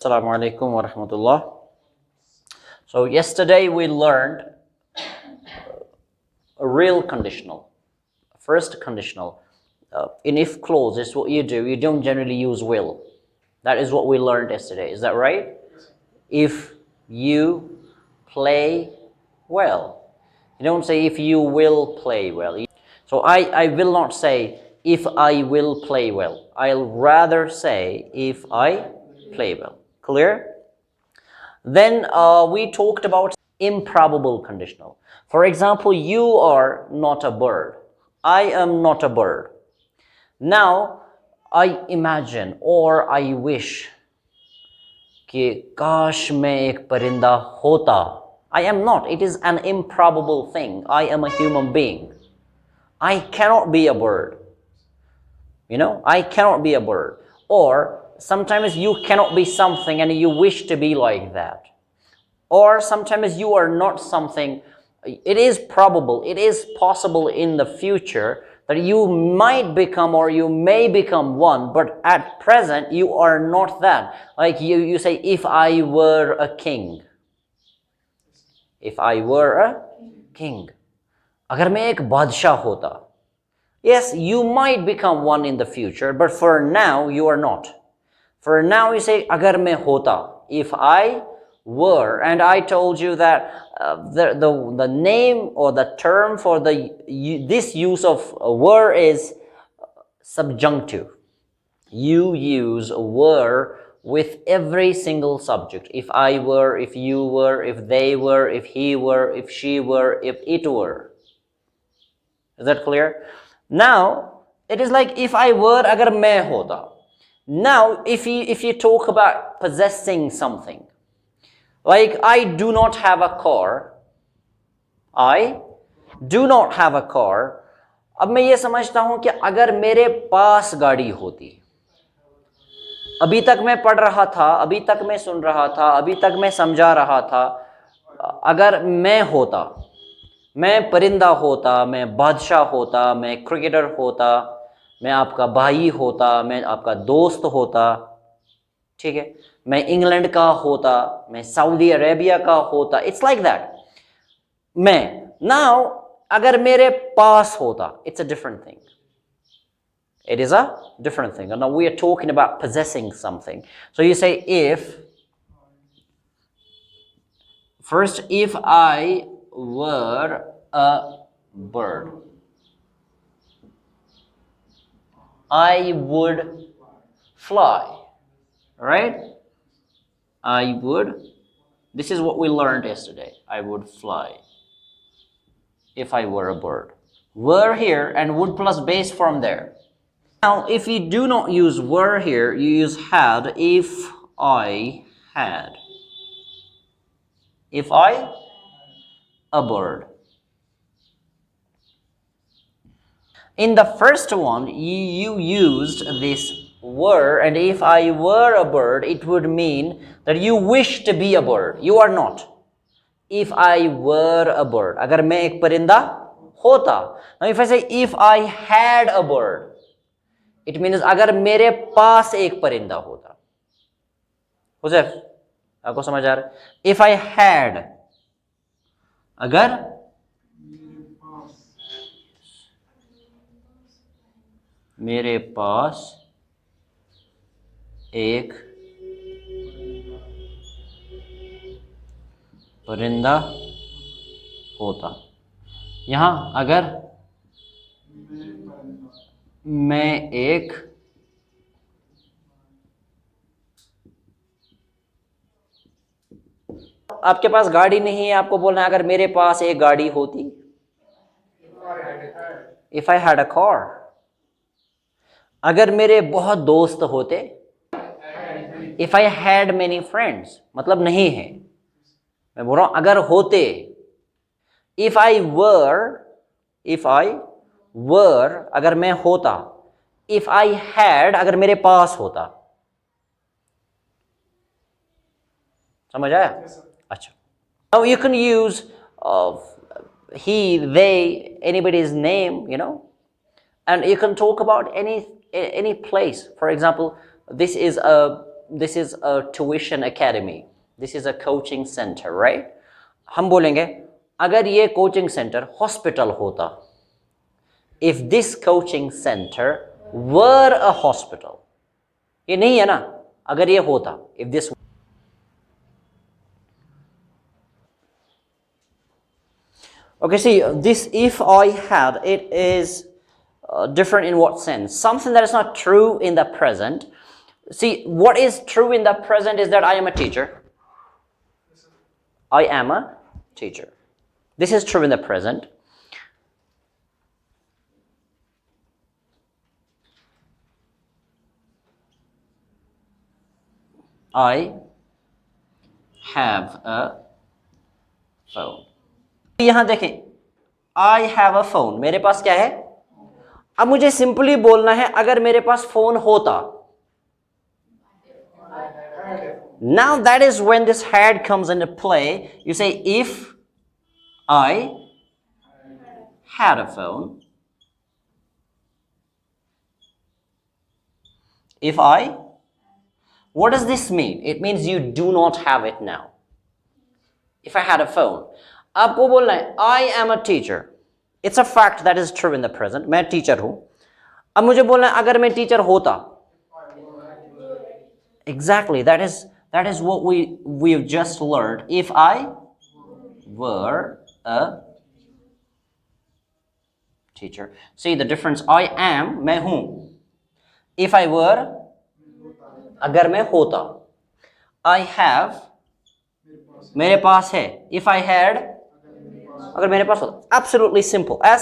Assalamu alaikum wa rahmatullah. So yesterday we learned a real conditional. First conditional. In if clause is what you do. You don't generally use will. That is what we learned yesterday. Is that right? If you play well. You don't say if you will play well. So I will not say if I will play well. I'll rather say if I play well. Clear? Then we talked about improbable conditional. For example, you are not a bird. I am not a bird. Now, I imagine or I wish कि काश मैं एक परिंदा होता. I am not. It is an improbable thing. I am a human being. I cannot be a bird. I cannot be a bird. Or sometimes you cannot be something and you wish to be like that. Or sometimes you are not something. It is probable, it is possible in the future that you might become or you may become one, but at present you are not that. Like you say, if I were a king. If I were a king. अगर मैं एक बादशाह होता. Yes, you might become one in the future, but for now you are not. For now you say, अगर मैं होता. If I were, and I told you that the name or the term for this use of were is subjunctive. You use were with every single subject. If I were, if you were, if they were, if he were, if she were, if it were. Is that clear? Now it is like if I were, agar main hota. Now if you talk about possessing something, like I do not have a car. I do not have a car. अब मैं ये समझता हूं कि अगर मेरे पास गाड़ी होती. अभी तक मैं पढ़ रहा था, अभी तक मैं सुन रहा था, अभी तक मैं समझा रहा था. अगर मैं होता, मैं परिंदा होता, मैं बादशाह होता, मैं क्रिकेटर होता, मैं आपका भाई होता, मैं आपका दोस्त होता. ठीक है, मैं इंग्लैंड का होता, मैं सऊदी अरेबिया का होता. It's like that. मैं नाउ अगर मेरे पास होता, it's a different thing. It is a different thing. And now we are talking about possessing something. So you say if, first, if I were a bird, I would fly. Right? I would. This is what we learned yesterday. I would fly. If I were a bird. Were here and would plus base from there. Now, if you do not use were here, you use had. If I had. If I, a bird. In the first one, you used this were, and if I were a bird, it would mean that you wish to be a bird. You are not. If I were a bird. अगर मैं एक परिंदा होता. Now if I say if I had a bird, it means अगर मेरे पास एक परिंदा होता. हुज़ैफ, आपको समझ आ रहा है? If I had, अगर मेरे पास एक परिंदा होता. यहां अगर मैं एक आपके पास गाड़ी नहीं है, आपको बोलना है अगर मेरे पास एक गाड़ी होती. If I had a car. अगर मेरे बहुत दोस्त होते. If I had many friends. मतलब नहीं है, मैं बोल रहा हूं अगर होते. If I were, अगर मैं होता. If I had, अगर मेरे पास होता. समझ आया? अच्छा. Now you can use he, they, anybody's name, and you can talk about any place. For example, this is a this is a tuition academy, this is a coaching center, right? हम बोलेंगे अगर ये coaching centre hospital होता, if this coaching center were a hospital, ये नहीं है ना, अगर ये होता, if this. Okay, see, this if I had, it is different in what sense? Something that is not true in the present. See, what is true in the present is that I am a teacher. I am a teacher. This is true in the present. I have a phone. यहां देखें, I have a phone. मेरे पास क्या है? अब मुझे simply बोलना है अगर मेरे पास फोन होता. Now that is when this had comes into play. You say if I had a phone. If I, what does this mean? It means you do not have it now. If I had a phone. आपको बोलना है I am a teacher. It's a fact that is true in the present. मैं teacher हूं. अब मुझे बोलना है अगर मैं टीचर होता. Exactly. That is what we've just learned. If I were a teacher. See the difference. I am, मैं हूं. If I were, अगर मैं होता. I have, मेरे पास है. If I had, अगर मेरे पास होता. Absolutely simple. As